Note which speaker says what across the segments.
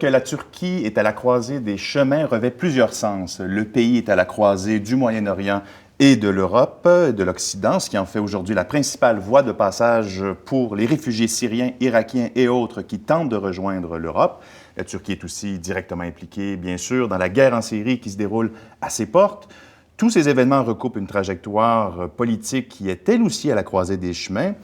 Speaker 1: que la Turquie est à la croisée des chemins revêt plusieurs sens. Le pays est à la croisée du Moyen-Orient et de l'Europe, de l'Occident, ce qui en fait aujourd'hui la principale voie de passage pour les réfugiés syriens, irakiens et autres qui tentent de rejoindre l'Europe. La Turquie est aussi directement impliquée, bien sûr, dans la guerre en Syrie qui se déroule à ses portes. Tous ces événements recoupent une trajectoire politique qui est elle aussi à la croisée des chemins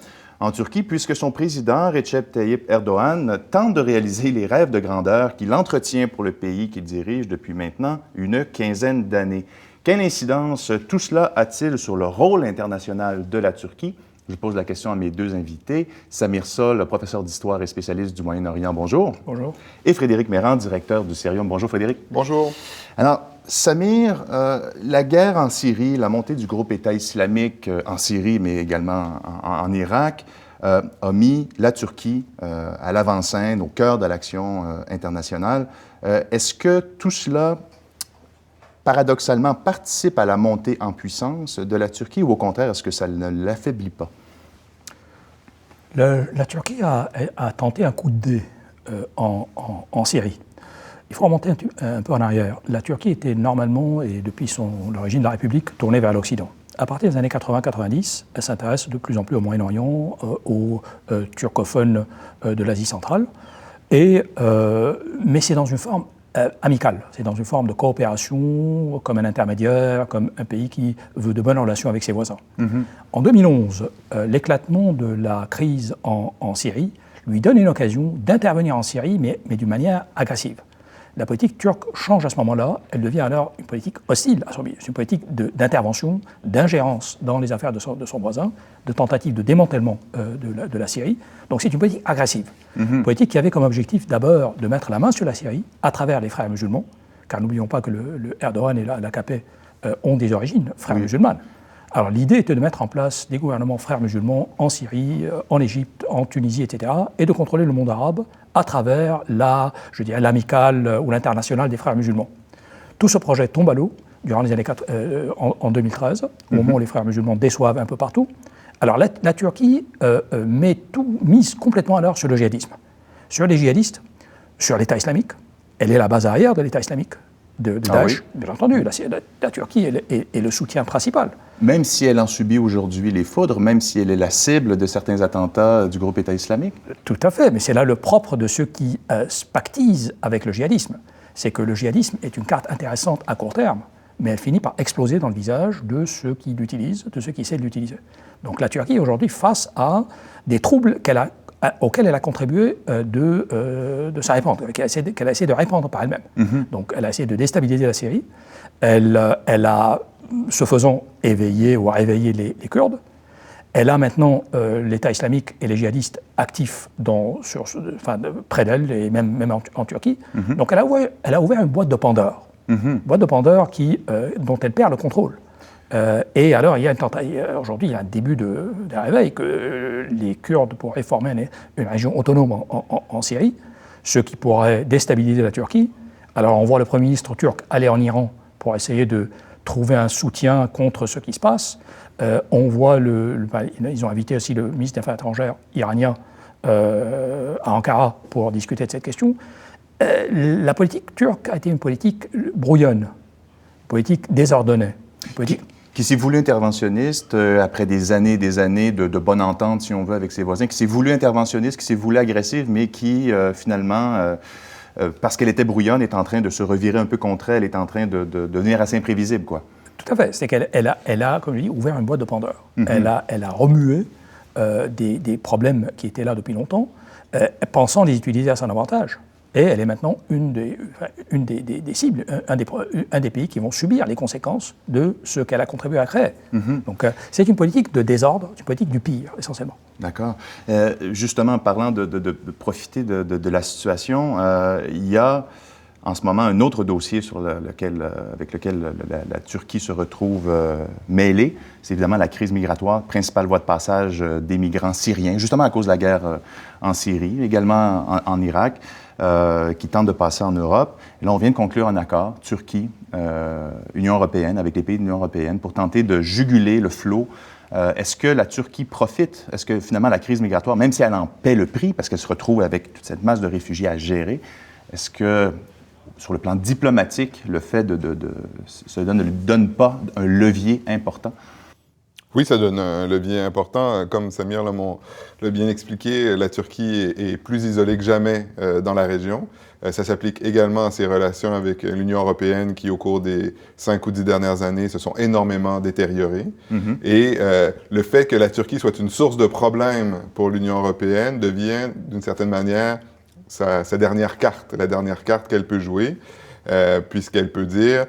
Speaker 1: en Turquie, puisque son président, Recep Tayyip Erdogan, tente de réaliser les rêves de grandeur qu'il entretient pour le pays qu'il dirige depuis maintenant une quinzaine d'années. Quelle incidence tout cela a-t-il sur le rôle international de la Turquie? Je pose la question à mes deux invités. Samir Sol, professeur d'histoire et spécialiste du Moyen-Orient, bonjour.
Speaker 2: Bonjour.
Speaker 1: Et Frédéric Mérand, directeur du Cerium. Bonjour Frédéric.
Speaker 3: Bonjour.
Speaker 1: Alors, Samir, la guerre en Syrie, la montée du groupe État islamique en Syrie, mais également en Irak, a mis la Turquie à l'avant-scène, au cœur de l'action internationale. Est-ce que tout cela, paradoxalement, participe à la montée en puissance de la Turquie ou au contraire, est-ce que ça ne l'affaiblit pas?
Speaker 2: La Turquie a tenté un coup de dé en Syrie. Il faut remonter un peu en arrière. La Turquie était normalement, et depuis l'origine de la République, tournée vers l'Occident. À partir des années 80-90, elle s'intéresse de plus en plus au Moyen-Orient, aux turcophones de l'Asie centrale, mais c'est dans une forme amicale, c'est dans une forme de coopération, comme un intermédiaire, comme un pays qui veut de bonnes relations avec ses voisins. Mm-hmm. En 2011, l'éclatement de la crise en Syrie lui donne une occasion d'intervenir en Syrie, mais d'une manière agressive. La politique turque change à ce moment-là, elle devient alors une politique hostile à son pays. C'est une politique d'intervention, d'ingérence dans les affaires de son voisin, de tentative de démantèlement de la Syrie. Donc c'est une politique agressive. Une politique qui avait comme objectif d'abord de mettre la main sur la Syrie à travers les frères musulmans, car n'oublions pas que le Erdogan et l'AKP ont des origines frères musulmanes. Alors l'idée était de mettre en place des gouvernements frères musulmans en Syrie, en Égypte, en Tunisie, etc., et de contrôler le monde arabe à travers l'amicale ou l'international des frères musulmans. Tout ce projet tombe à l'eau durant les années en 2013, au moment où les frères musulmans déçoivent un peu partout. Alors la Turquie mise complètement alors sur le djihadisme, sur les djihadistes, sur l'État islamique. Elle est la base arrière de l'État islamique, de Daesh, bien entendu. La Turquie est le soutien principal.
Speaker 1: Même si elle en subit aujourd'hui les foudres, même si elle est la cible de certains attentats du groupe État islamique?
Speaker 2: Tout à fait, mais c'est là le propre de ceux qui pactisent avec le djihadisme. C'est que le djihadisme est une carte intéressante à court terme, mais elle finit par exploser dans le visage de ceux qui l'utilisent, de ceux qui essaient de l'utiliser. Donc la Turquie est aujourd'hui face à des troubles auxquels elle a contribué de se répandre, qu'elle a essayé de répandre par elle-même. Mm-hmm. Donc elle a essayé de déstabiliser la Syrie, elle a, ce faisant, éveillé ou réveillé les Kurdes. Elle a maintenant l'État islamique et les djihadistes actifs près d'elle et même en Turquie. Mm-hmm. Donc elle a ouvert une boîte de Pandore, boîte de Pandore dont elle perd le contrôle. Et alors, aujourd'hui, il y a un début de réveil que les Kurdes pourraient former une région autonome en Syrie, ce qui pourrait déstabiliser la Turquie. Alors, on voit le Premier ministre turc aller en Iran pour essayer de trouver un soutien contre ce qui se passe. On voit ils ont invité aussi le ministre des Affaires étrangères iranien à Ankara pour discuter de cette question. La politique turque a été une politique brouillonne, une politique désordonnée, une politique
Speaker 1: qui s'est voulu interventionniste après des années de bonne entente, si on veut, avec ses voisins, qui s'est voulu interventionniste, qui s'est voulu agressive, mais qui, finalement, parce qu'elle était brouillonne, est en train de se revirer un peu contre elle, est en train de devenir assez imprévisible, quoi.
Speaker 2: Tout à fait. C'est qu'elle a, comme je dis, ouvert une boîte de Pandore. Mm-hmm. Elle a remué des problèmes qui étaient là depuis longtemps, pensant les utiliser à son avantage. Et elle est maintenant une des cibles, un des pays qui vont subir les conséquences de ce qu'elle a contribué à créer. Mm-hmm. Donc c'est une politique de désordre, une politique du pire, essentiellement.
Speaker 1: D'accord. Justement, en parlant de profiter de la situation, il y a en ce moment un autre dossier avec lequel la Turquie se retrouve mêlée. C'est évidemment la crise migratoire, principale voie de passage des migrants syriens, justement à cause de la guerre en Syrie, également en Irak. Qui tentent de passer en Europe. Et là, on vient de conclure un accord, Turquie, Union européenne, avec les pays de l'Union européenne, pour tenter de juguler le flot. Est-ce que la Turquie profite? Est-ce que finalement la crise migratoire, même si elle en paie le prix, parce qu'elle se retrouve avec toute cette masse de réfugiés à gérer, Est-ce que, sur le plan diplomatique, le fait cela ne lui donne pas un levier important?
Speaker 3: Oui, ça donne un levier important. Comme Samir l'a bien expliqué, la Turquie est plus isolée que jamais dans la région. Ça s'applique également à ses relations avec l'Union européenne qui, au cours des 5 ou 10 dernières années, se sont énormément détériorées. Et le fait que la Turquie soit une source de problèmes pour l'Union européenne devient, d'une certaine manière, sa dernière carte, la dernière carte qu'elle peut jouer, puisqu'elle peut dire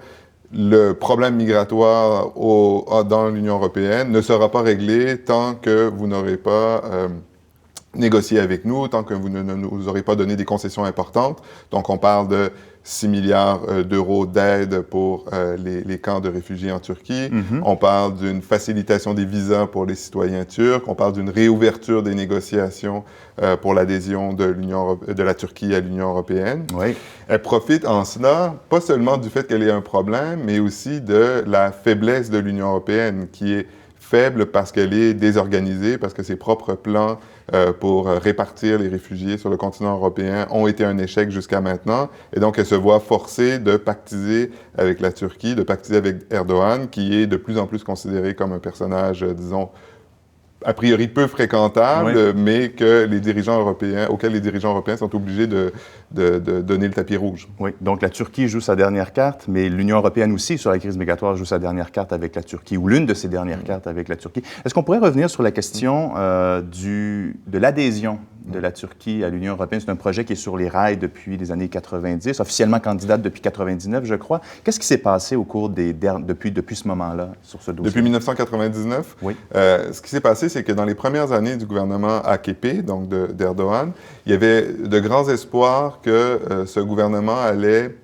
Speaker 3: le problème migratoire dans l'Union européenne ne sera pas réglé tant que vous n'aurez pas négocié avec nous, tant que vous ne nous aurez pas donné des concessions importantes. Donc, on parle de 6 milliards d'euros d'aide pour les camps de réfugiés en Turquie. On parle d'une facilitation des visas pour les citoyens turcs. On parle d'une réouverture des négociations pour l'adhésion de la Turquie à l'Union européenne.
Speaker 1: Oui.
Speaker 3: Elle profite en cela, pas seulement du fait qu'elle ait un problème, mais aussi de la faiblesse de l'Union européenne, qui est faible parce qu'elle est désorganisée, parce que ses propres plans pour répartir les réfugiés sur le continent européen ont été un échec jusqu'à maintenant. Et donc, elle se voit forcée de pactiser avec la Turquie, de pactiser avec Erdogan, qui est de plus en plus considéré comme un personnage, disons, a priori peu fréquentable, oui, mais que auxquels les dirigeants européens sont obligés de donner le tapis rouge.
Speaker 1: Oui, donc la Turquie joue sa dernière carte, mais l'Union européenne aussi, sur la crise migratoire, joue sa dernière carte avec la Turquie, ou l'une de ses dernières cartes avec la Turquie. Est-ce qu'on pourrait revenir sur la question de l'adhésion de la Turquie à l'Union européenne? C'est un projet qui est sur les rails depuis les années 90, officiellement candidate depuis 99, je crois. Qu'est-ce qui s'est passé au cours depuis ce moment-là sur ce dossier?
Speaker 3: Depuis 1999?
Speaker 1: Oui.
Speaker 3: Ce qui s'est passé, c'est que dans les premières années du gouvernement AKP, donc d'Erdogan, il y avait de grands espoirs que ce gouvernement allait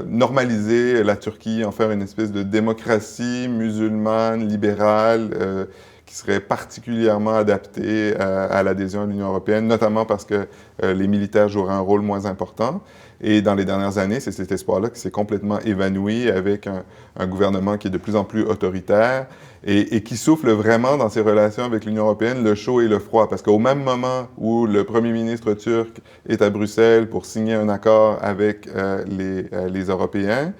Speaker 3: normaliser la Turquie, en faire une espèce de démocratie musulmane, libérale, qui serait particulièrement adaptée à l'adhésion à l'Union européenne, notamment parce que les militaires joueraient un rôle moins important. Et dans les dernières années, c'est cet espoir-là qui s'est complètement évanoui avec un gouvernement qui est de plus en plus autoritaire et qui souffle vraiment dans ses relations avec l'Union européenne le chaud et le froid. Parce qu'au même moment où le premier ministre turc est à Bruxelles pour signer un accord avec les Européens,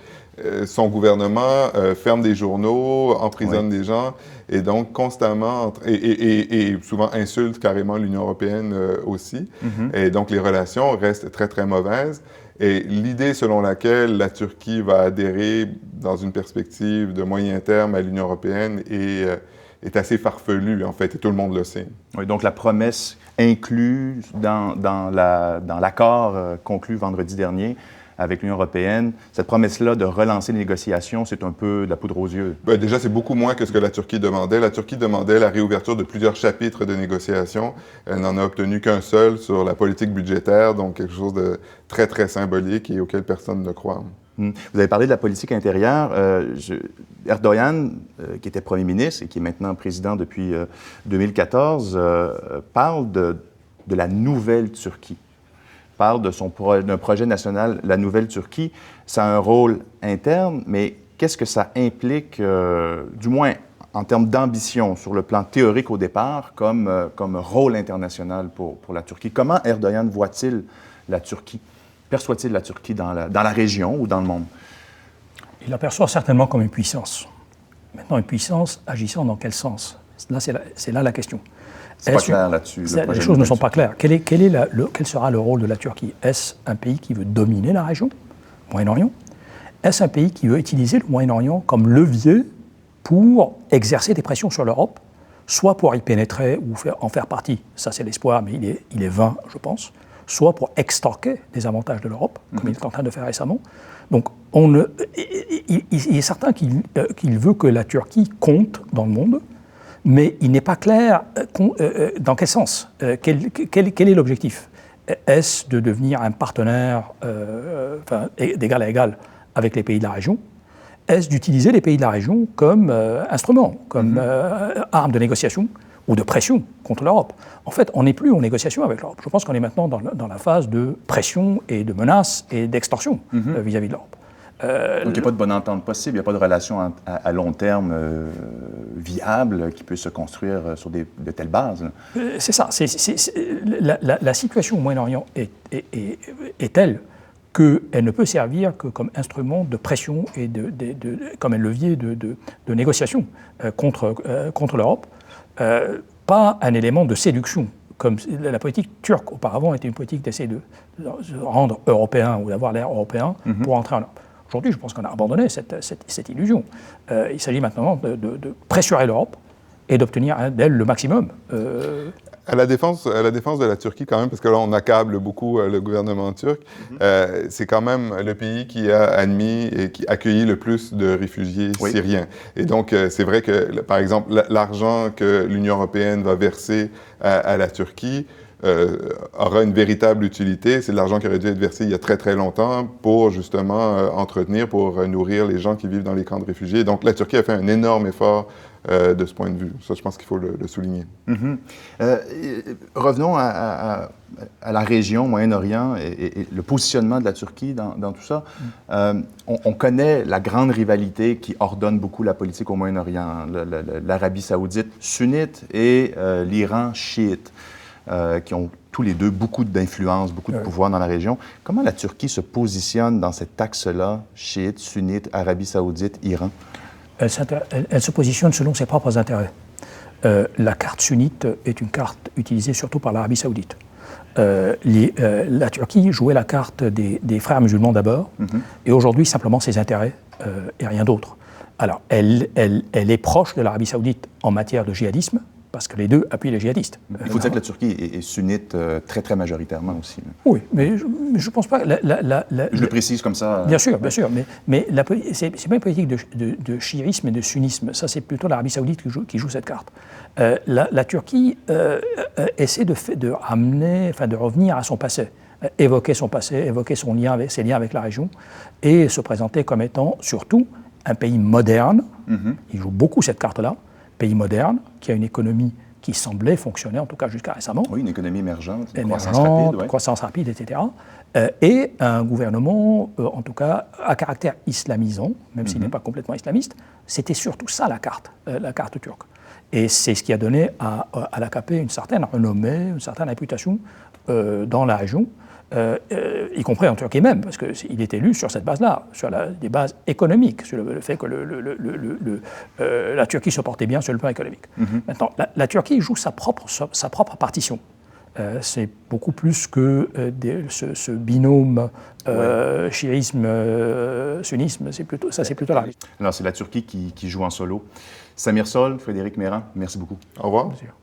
Speaker 3: son gouvernement ferme des journaux, emprisonne des gens, et donc constamment, et souvent insulte carrément l'Union européenne aussi. Et donc les relations restent très, très mauvaises. Et l'idée selon laquelle la Turquie va adhérer dans une perspective de moyen terme à l'Union européenne est assez farfelue, en fait, et tout le monde le sait.
Speaker 1: Oui, donc la promesse inclue dans l'accord conclu vendredi dernier avec l'Union européenne, cette promesse-là de relancer les négociations, c'est un peu de la poudre aux yeux.
Speaker 3: Bien, déjà, c'est beaucoup moins que ce que la Turquie demandait. La Turquie demandait la réouverture de plusieurs chapitres de négociations. Elle n'en a obtenu qu'un seul sur la politique budgétaire, donc quelque chose de très, très symbolique et auquel personne ne croit.
Speaker 1: Vous avez parlé de la politique intérieure. Erdogan, qui était premier ministre et qui est maintenant président depuis 2014, parle de la nouvelle Turquie. Parle d'un projet national, la Nouvelle Turquie. Ça a un rôle interne, mais qu'est-ce que ça implique, du moins en termes d'ambition, sur le plan théorique au départ, comme rôle international pour la Turquie? Comment Erdogan voit-il la Turquie? Perçoit-il la Turquie dans la région ou dans le monde?
Speaker 2: Il la perçoit certainement comme une puissance. Maintenant, une puissance agissant dans quel sens? Là, c'est là la question.
Speaker 1: C'est pas clair là-dessus.
Speaker 2: Les choses ne sont pas claires. Quel sera le rôle de la Turquie? Est-ce un pays qui veut dominer la région, Moyen-Orient? Est-ce un pays qui veut utiliser le Moyen-Orient comme levier pour exercer des pressions sur l'Europe, soit pour y pénétrer ou en faire partie? Ça, c'est l'espoir, mais il est vain, je pense. Soit pour extorquer des avantages de l'Europe, comme il est en train de faire récemment. Donc, il est certain qu'il veut que la Turquie compte dans le monde, mais il n'est pas clair dans quel sens, quel est l'objectif. Est-ce de devenir un partenaire d'égal à égal avec les pays de la région? Est-ce d'utiliser les pays de la région comme instrument, comme arme de négociation ou de pression contre l'Europe? En fait, on n'est plus en négociation avec l'Europe. Je pense qu'on est maintenant dans la phase de pression et de menace et d'extorsion vis-à-vis de l'Europe.
Speaker 1: Donc, il n'y a pas de bonne entente possible, il n'y a pas de relation à long terme viable qui peut se construire sur de telles bases.
Speaker 2: C'est ça. La situation au Moyen-Orient est telle qu'elle ne peut servir que comme instrument de pression et comme un levier de négociation contre l'Europe, pas un élément de séduction, comme la politique turque auparavant était une politique d'essayer de se rendre européen ou d'avoir l'air européen pour entrer en Europe. Aujourd'hui, je pense qu'on a abandonné cette illusion. Il s'agit maintenant de pressurer l'Europe et d'obtenir d'elle le maximum.
Speaker 3: À la défense de la Turquie, quand même, parce que là, on accable beaucoup le gouvernement turc, c'est quand même le pays qui a admis et qui a accueilli le plus de réfugiés syriens. Et donc, c'est vrai que, par exemple, l'argent que l'Union européenne va verser à la Turquie aura une véritable utilité. C'est de l'argent qui aurait dû être versé il y a très, très longtemps pour, justement, entretenir, pour nourrir les gens qui vivent dans les camps de réfugiés. Donc, la Turquie a fait un énorme effort de ce point de vue. Ça, je pense qu'il faut le souligner.
Speaker 1: Revenons à la région, Moyen-Orient, et le positionnement de la Turquie dans tout ça. On connaît la grande rivalité qui ordonne beaucoup la politique au Moyen-Orient, l'Arabie saoudite sunnite et l'Iran chiite, qui ont tous les deux beaucoup d'influence, beaucoup de pouvoir dans la région. Comment la Turquie se positionne dans cet axe-là, chiite, sunnite, Arabie saoudite, Iran?
Speaker 2: Elle se positionne selon ses propres intérêts. La carte sunnite est une carte utilisée surtout par l'Arabie saoudite. La Turquie jouait la carte des frères musulmans d'abord, et aujourd'hui simplement ses intérêts et rien d'autre. Alors, elle est proche de l'Arabie saoudite en matière de djihadisme, parce que les deux appuient les djihadistes.
Speaker 1: Il faut dire que la Turquie est sunnite très, très majoritairement aussi.
Speaker 2: Oui, mais je ne pense pas...
Speaker 1: Je le précise comme ça.
Speaker 2: Bien sûr, mais ce n'est pas une politique de chiisme et de sunnisme. Ça, c'est plutôt l'Arabie saoudite qui joue cette carte. La Turquie essaie de revenir à son passé, évoquer son passé, évoquer ses liens avec la région, et se présenter comme étant surtout un pays moderne. Il joue beaucoup cette carte-là. Pays moderne, qui a une économie qui semblait fonctionner, en tout cas jusqu'à récemment.
Speaker 1: Oui, une économie émergente,
Speaker 2: croissance rapide, etc. Et un gouvernement, en tout cas, à caractère islamisant, même s'il n'est pas complètement islamiste. C'était surtout ça la carte turque. Et c'est ce qui a donné à l'AKP une certaine renommée, une certaine réputation dans la région, y compris en Turquie même, parce qu'il est élu sur cette base-là, sur des bases économiques, sur le fait que la Turquie se portait bien sur le plan économique. Maintenant, la Turquie joue sa propre partition. C'est beaucoup plus que ce binôme chiisme-sunnisme, c'est plutôt la réalité.
Speaker 1: Alors, c'est la Turquie qui joue en solo. Samir Sol, Frédéric Meyran, merci beaucoup.
Speaker 3: Au revoir.
Speaker 2: Bien sûr.